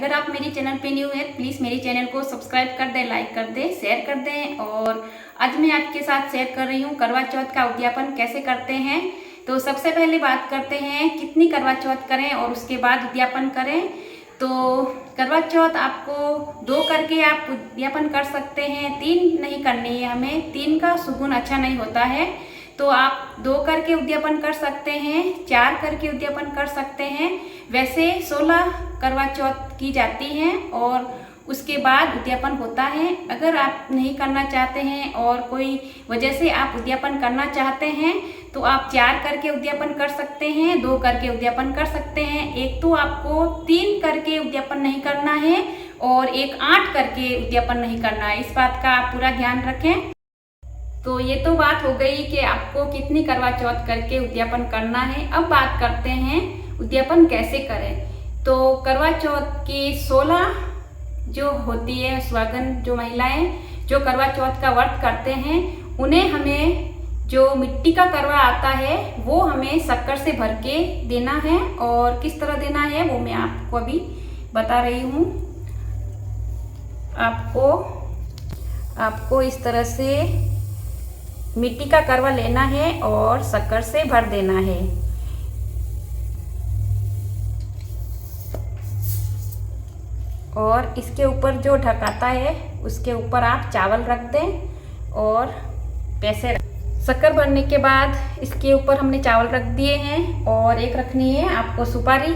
अगर आप मेरी चैनल पे न्यू है प्लीज़ मेरी चैनल को सब्सक्राइब कर दें, लाइक कर दें, शेयर कर दें। और आज मैं आपके साथ शेयर कर रही हूँ करवा चौथ का उद्यापन कैसे करते हैं। तो सबसे पहले बात करते हैं कितनी करवा चौथ करें और उसके बाद उद्यापन करें। तो करवा चौथ आपको 2 करके आप उद्यापन कर सकते हैं, 3 नहीं करनी है हमें, 3 का सुगुन अच्छा नहीं होता है। तो आप 2 करके उद्यापन कर सकते हैं, 4 करके उद्यापन कर सकते हैं। वैसे 16 करवा चौथ की जाती हैं और उसके बाद उद्यापन होता है। अगर आप नहीं करना चाहते हैं और कोई वजह से आप उद्यापन करना चाहते हैं तो आप 4 करके उद्यापन कर सकते हैं, 2 करके उद्यापन कर सकते हैं। एक तो आपको 3 करके उद्यापन नहीं करना है और एक 8 करके उद्यापन नहीं करना है। इस बात का आप पूरा ध्यान रखें। तो ये तो बात हो गई कि आपको कितनी करवा चौथ करके उद्यापन करना है। अब बात करते हैं उद्यापन कैसे करें। तो करवा चौथ की 16 जो होती है सुहागन जो महिलाएं जो करवा चौथ का व्रत करते हैं उन्हें हमें जो मिट्टी का करवा आता है वो हमें शक्कर से भर के देना है। और किस तरह देना है वो मैं आपको अभी बता रही हूँ। आपको इस तरह से मिट्टी का करवा लेना है और शक्कर से भर देना है। और इसके ऊपर जो ढकाता है उसके ऊपर आप चावल रख दें और पैसे शक्कर भरने के बाद इसके ऊपर हमने चावल रख दिए हैं और एक रखनी है आपको सुपारी।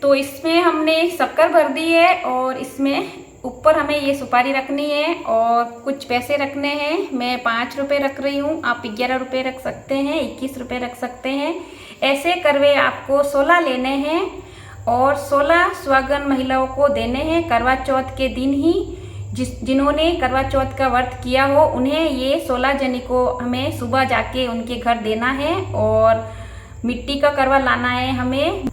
तो इसमें हमने शक्कर भर दी है और इसमें ऊपर हमें ये सुपारी रखनी है और कुछ पैसे रखने हैं। मैं 5 रुपये रख रही हूँ, आप 11 रुपये रख सकते हैं, 21 रुपये रख सकते हैं। ऐसे करवे आपको 16 लेने हैं और 16 सुहागन महिलाओं को देने हैं करवा चौथ के दिन ही। जिन्होंने करवा चौथ का व्रत किया हो उन्हें ये 16 जनी को हमें सुबह जाके उनके घर देना है। और मिट्टी का करवा लाना है, हमें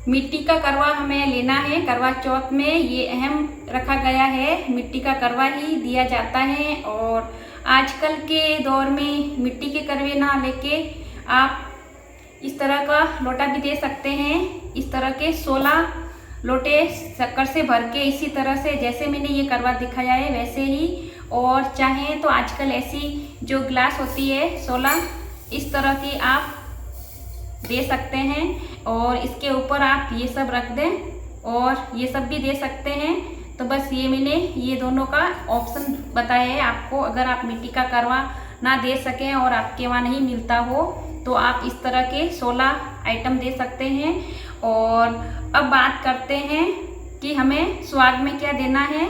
मिट्टी का करवा हमें लेना है। करवा चौथ में ये अहम रखा गया है, मिट्टी का करवा ही दिया जाता है। और आजकल के दौर में मिट्टी के करवे ना लेके आप इस तरह का लोटा भी दे सकते हैं। इस तरह के 16 लोटे शक्कर से भर के इसी तरह से जैसे मैंने ये करवा दिखाया है वैसे ही। और चाहें तो आजकल ऐसी जो ग्लास होती है 16 इस तरह की आप दे सकते हैं और इसके ऊपर आप ये सब रख दें और ये सब भी दे सकते हैं। तो बस ये मैंने ये दोनों का ऑप्शन बताया है आपको। अगर आप मिट्टी का करवा ना दे सकें और आपके वहाँ नहीं मिलता हो तो आप इस तरह के 16 आइटम दे सकते हैं। और अब बात करते हैं कि हमें स्वाद में क्या देना है।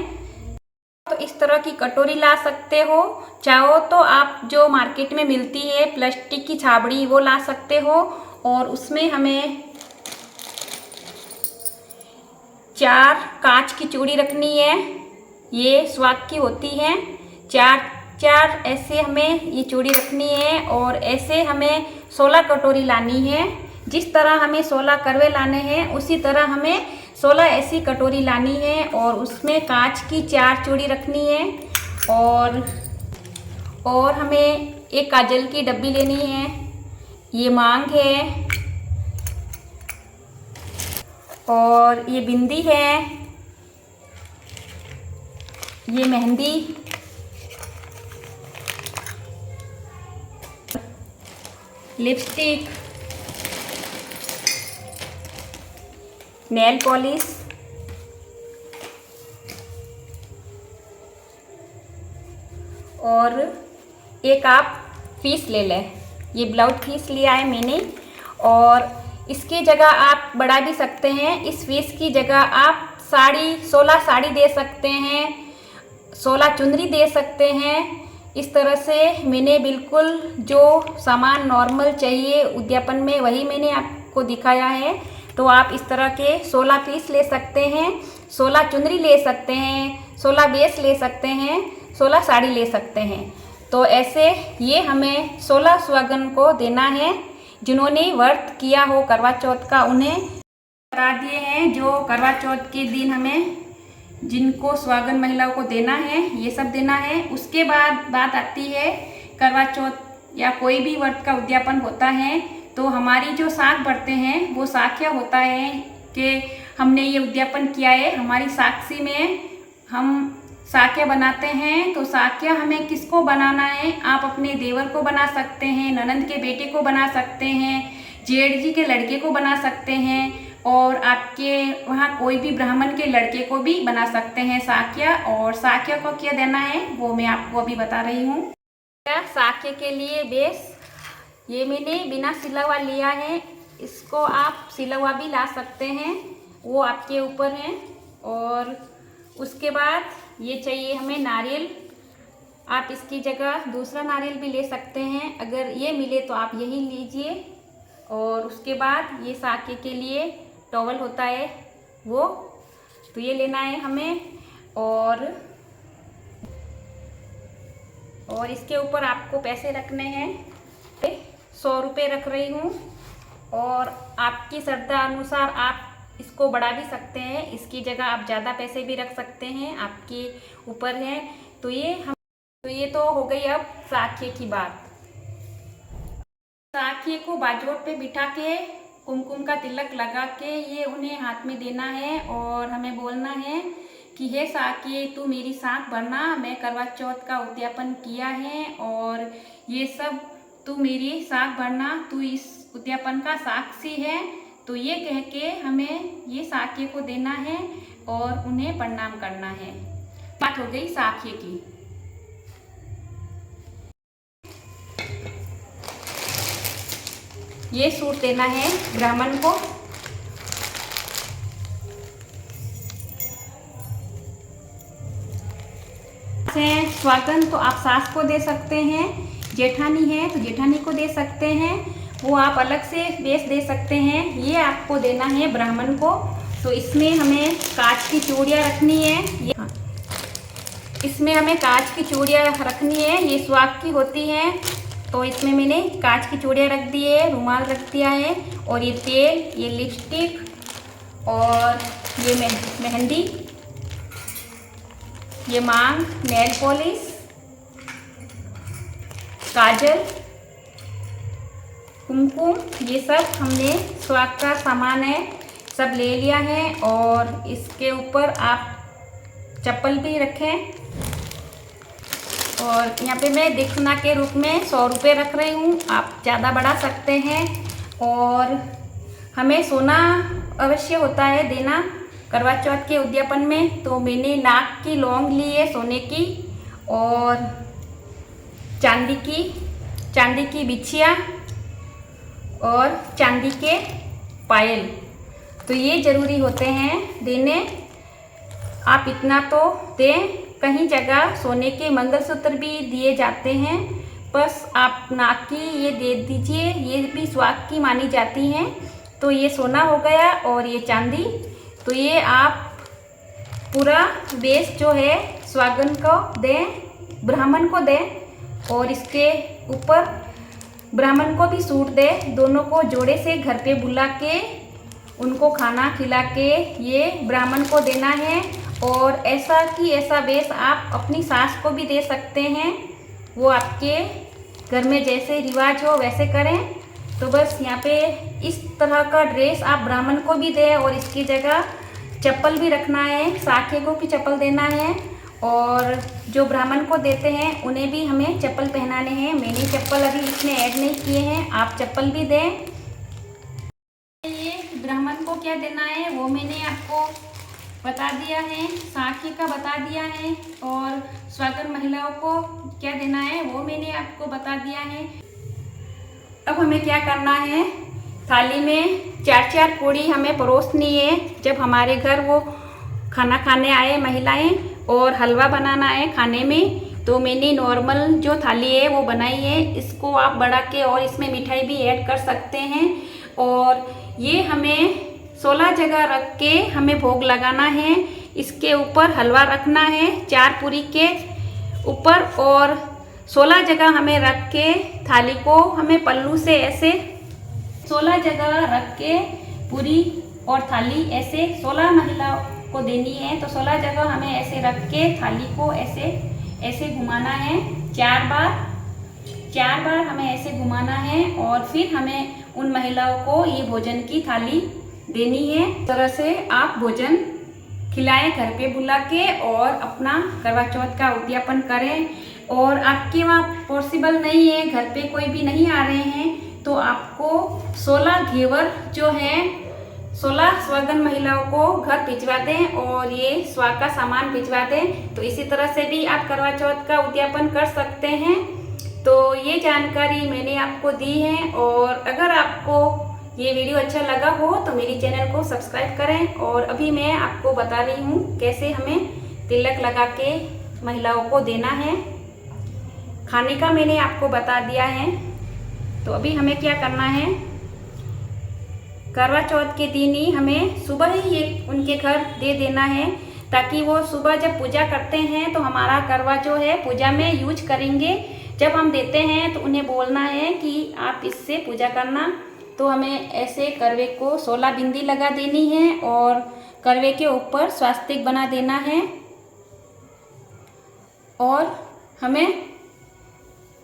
तो इस तरह की कटोरी ला सकते हो, चाहो तो आप जो मार्केट में मिलती है प्लास्टिक की छाबड़ी वो ला सकते हो। और उसमें हमें 4 कांच की चूड़ी रखनी है, ये स्वाद की होती है। 4 ऐसे हमें ये चूड़ी रखनी है और ऐसे हमें 16 कटोरी लानी है। जिस तरह हमें 16 करवे लाने हैं उसी तरह हमें 16 ऐसी कटोरी लानी है और उसमें कांच की 4 चूड़ी रखनी है। और हमें एक काजल की डब्बी लेनी है, ये मांग है और ये बिंदी है, ये मेहंदी, लिपस्टिक, नेल पॉलिश और एक आप पीस ले लें। ये ब्लाउज पीस लिया है मैंने और इसकी जगह आप बढ़ा भी सकते हैं। इस पीस की जगह आप 16 साड़ी दे सकते हैं, 16 चुनरी दे सकते हैं। इस तरह से मैंने बिल्कुल जो सामान नॉर्मल चाहिए उद्यापन में वही मैंने आपको दिखाया है। तो आप इस तरह के 16 पीस ले सकते हैं, 16 चुनरी ले सकते हैं, 16 बेस ले सकते हैं, 16 साड़ी ले सकते हैं। तो ऐसे ये हमें 16 सुहागन को देना है जिन्होंने व्रत किया हो करवा चौथ का। उन्हें बता दिए हैं जो करवा चौथ के दिन हमें जिनको सुहागन महिलाओं को देना है ये सब देना है। उसके बाद बात आती है करवा चौथ या कोई भी व्रत का उद्यापन होता है तो हमारी जो साख बढ़ते हैं वो साख्या होता है कि हमने ये उद्यापन किया है। हमारी साक्षी में हम साक्य बनाते हैं, तो साक्य हमें किसको बनाना है? आप अपने देवर को बना सकते हैं, ननंद के बेटे को बना सकते हैं, जेठ जी के लड़के को बना सकते हैं, और आपके वहाँ कोई भी ब्राह्मण के लड़के को भी बना सकते हैं साक्य। और साक्य को क्या देना है वो मैं आपको अभी बता रही हूँ। साक्य के लिए बेस ये मैंने बिना सिला हुआ लिया है, इसको आप सिला हुआ भी ला सकते हैं, वो आपके ऊपर है। और उसके बाद ये चाहिए हमें नारियल, आप इसकी जगह दूसरा नारियल भी ले सकते हैं, अगर ये मिले तो आप यही लीजिए। और उसके बाद ये साक्य के लिए टॉवल होता है वो, तो ये लेना है हमें। और इसके ऊपर आपको पैसे रखने हैं, 100 रुपये रख रही हूँ। और आपकी श्रद्धा अनुसार आप इसको बढ़ा भी सकते हैं, इसकी जगह आप ज़्यादा पैसे भी रख सकते हैं, आपके ऊपर है। तो ये तो हो गई अब साक्य की बात। साक्य को बाजोट पे बिठा के कुमकुम का तिलक लगा के ये उन्हें हाथ में देना है, और हमें बोलना है कि हे साक्य तू मेरी साख भरना, मैं करवा चौथ का उद्यापन किया है और ये सब तू मेरी साख भरना, तू इस उद्यापन का साक्षी है। तो ये कह के हमें ये साक्य को देना है और उन्हें प्रणाम करना है। बात हो गई साक्य की। ये सूट देना है ब्राह्मण को। स्वागन तो आप सास को दे सकते हैं, जेठानी है तो जेठानी को दे सकते हैं, वो आप अलग से बेस दे सकते हैं। ये आपको देना है ब्राह्मण को। तो इसमें हमें कांच की चूड़ियाँ रखनी है, इसमें हमें कांच की चूड़ियाँ रखनी है, ये स्वाग की होती हैं। तो इसमें मैंने कांच की चूड़ियाँ रख दी है, रुमाल रख दिया है, और ये तेल, ये लिपस्टिक, और ये मेहंदी, ये मांग, नेल पॉलिश, काजल, कुमकुम, ये सब हमने स्वाग का सामान है सब ले लिया है। और इसके ऊपर आप चप्पल भी रखें। और यहाँ पे मैं दक्षिणा के रूप में 100 रुपये रख रही हूँ, आप ज़्यादा बढ़ा सकते हैं। और हमें सोना अवश्य होता है देना करवा चौथ के उद्यापन में। तो मैंने नाक की लौंग ली है सोने की, और चांदी की बिछिया, और चांदी के पायल, तो ये ज़रूरी होते हैं देने। आप इतना तो दें, कहीं जगह सोने के मंगलसूत्र भी दिए जाते हैं, बस आप नाक की ये दे दीजिए, ये भी स्वाग की मानी जाती हैं। तो ये सोना हो गया और ये चांदी। तो ये आप पूरा बेस जो है स्वागन को दें, ब्राह्मण को दें, और इसके ऊपर ब्राह्मण को भी सूट दे। दोनों को जोड़े से घर पे बुला के उनको खाना खिला के ये ब्राह्मण को देना है। और ऐसा कि ऐसा बेस आप अपनी सास को भी दे सकते हैं, वो आपके घर में जैसे रिवाज हो वैसे करें। तो बस यहाँ पे इस तरह का ड्रेस आप ब्राह्मण को भी दें, और इसकी जगह चप्पल भी रखना है, साक्य को भी चप्पल देना है, और जो ब्राह्मण को देते हैं उन्हें भी हमें चप्पल पहनाने हैं। मैंने चप्पल अभी इसमें ऐड नहीं किए हैं, आप चप्पल भी दें। ये ब्राह्मण को क्या देना है वो मैंने आपको बता दिया है, साक्य का बता दिया है, और स्वागन महिलाओं को क्या देना है वो मैंने आपको बता दिया है। अब हमें क्या करना है, थाली में 4-4 पूड़ी हमें परोसनी है। जब हमारे घर वो खाना खाने आए महिलाएं, और हलवा बनाना है खाने में, तो मैंने नॉर्मल जो थाली है वो बनाई है। इसको आप बढ़ा के और इसमें मिठाई भी ऐड कर सकते हैं। और ये हमें 16 जगह रख के हमें भोग लगाना है। इसके ऊपर हलवा रखना है 4 पूरी के ऊपर, और 16 जगह हमें रख के थाली को हमें पल्लू से ऐसे 16 जगह रख के पूरी और थाली ऐसे 16 महिलाओं को देनी है। तो 16 जगह हमें ऐसे रख के थाली को ऐसे घुमाना है 4 बार हमें ऐसे घुमाना है। और फिर हमें उन महिलाओं को ये भोजन की थाली देनी है। इस तरह से आप भोजन खिलाएं घर पे बुला के और अपना करवा चौथ का उद्यापन करें। और आपके वहाँ पॉसिबल नहीं है, घर पे कोई भी नहीं आ रहे हैं, तो आपको 16 घेवर जो है 16 सुहागन महिलाओं को घर भिजवा दें और ये सुहाग का सामान भिजवा दें। तो इसी तरह से भी आप करवा चौथ का उद्यापन कर सकते हैं। तो ये जानकारी मैंने आपको दी है, और अगर आपको ये वीडियो अच्छा लगा हो तो मेरी चैनल को सब्सक्राइब करें। और अभी मैं आपको बता रही हूँ कैसे हमें तिलक लगा के महिलाओं को देना है। खाने का मैंने आपको बता दिया है। तो अभी हमें क्या करना है, करवा चौथ के दिन ही हमें सुबह ही ये उनके घर दे देना है, ताकि वो सुबह जब पूजा करते हैं तो हमारा करवा जो है पूजा में यूज करेंगे। जब हम देते हैं तो उन्हें बोलना है कि आप इससे पूजा करना। तो हमें ऐसे करवे को 16 बिंदी लगा देनी है और करवे के ऊपर स्वास्तिक बना देना है। और हमें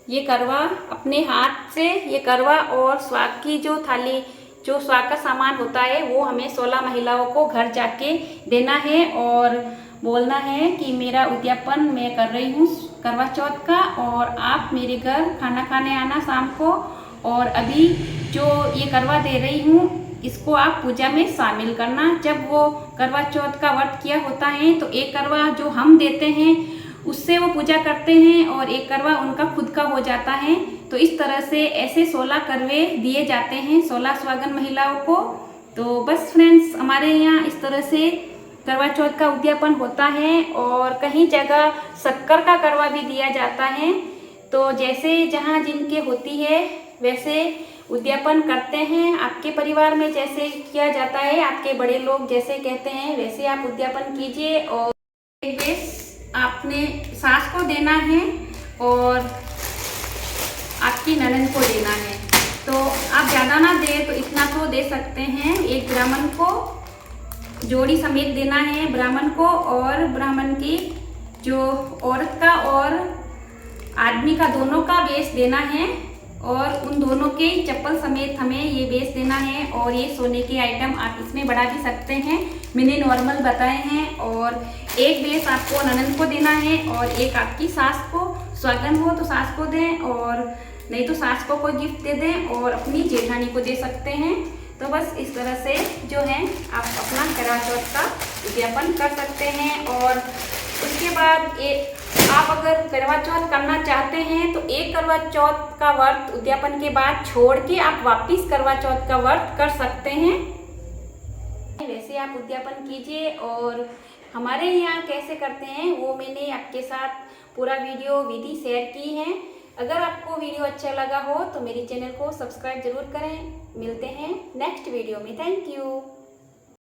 ये करवा अपने हाथ से, ये करवा और स्वाग की जो थाली, जो स्वाग का सामान होता है, वो हमें 16 महिलाओं को घर जाके देना है और बोलना है कि मेरा उद्यापन मैं कर रही हूँ करवा चौथ का, और आप मेरे घर खाना खाने आना शाम को। और अभी जो ये करवा दे रही हूँ इसको आप पूजा में शामिल करना। जब वो करवा चौथ का व्रत किया होता है तो एक करवा जो हम देते हैं उससे वो पूजा करते हैं और एक करवा उनका खुद का हो जाता है। तो इस तरह से ऐसे 16 करवे दिए जाते हैं 16 सुहागन महिलाओं को। तो बस फ्रेंड्स, हमारे यहाँ इस तरह से करवा चौथ का उद्यापन होता है। और कहीं जगह शक्कर का करवा भी दिया जाता है। तो जैसे जहाँ जिनके होती है वैसे उद्यापन करते हैं। आपके परिवार में जैसे किया जाता है, आपके बड़े लोग जैसे कहते हैं वैसे आप उद्यापन कीजिए। और एक बेस आपने सास को देना है और आपकी ननद को देना है। तो आप ज़्यादा ना दे तो इतना तो दे सकते हैं। एक ब्राह्मण को जोड़ी समेत देना है, ब्राह्मण को, और ब्राह्मण की जो औरत का और आदमी का दोनों का बेस देना है। और उन दोनों के चप्पल समेत हमें ये बेस देना है। और ये सोने के आइटम आप इसमें बढ़ा भी सकते हैं, मैंने नॉर्मल बताए हैं। और एक बेस आपको ननद को देना है और एक आपकी सास को, सुहागन हो तो सास को दें, और नहीं तो सास को कोई गिफ्ट दे दें और अपनी जेठानी को दे सकते हैं। तो बस इस तरह से जो है आप अपना करवा चौथ का उद्यापन कर सकते हैं। और उसके बाद आप अगर करवा चौथ करना चाहते हैं तो एक करवा चौथ का व्रत उद्यापन के बाद छोड़ के आप वापिस करवा चौथ का व्रत कर सकते हैं। वैसे आप उद्यापन कीजिए। और हमारे यहाँ कैसे करते हैं वो मैंने आपके साथ पूरा वीडियो विधि शेयर की है। अगर आपको वीडियो अच्छा लगा हो तो मेरी चैनल को सब्सक्राइब जरूर करें। मिलते हैं नेक्स्ट वीडियो में। Thank you.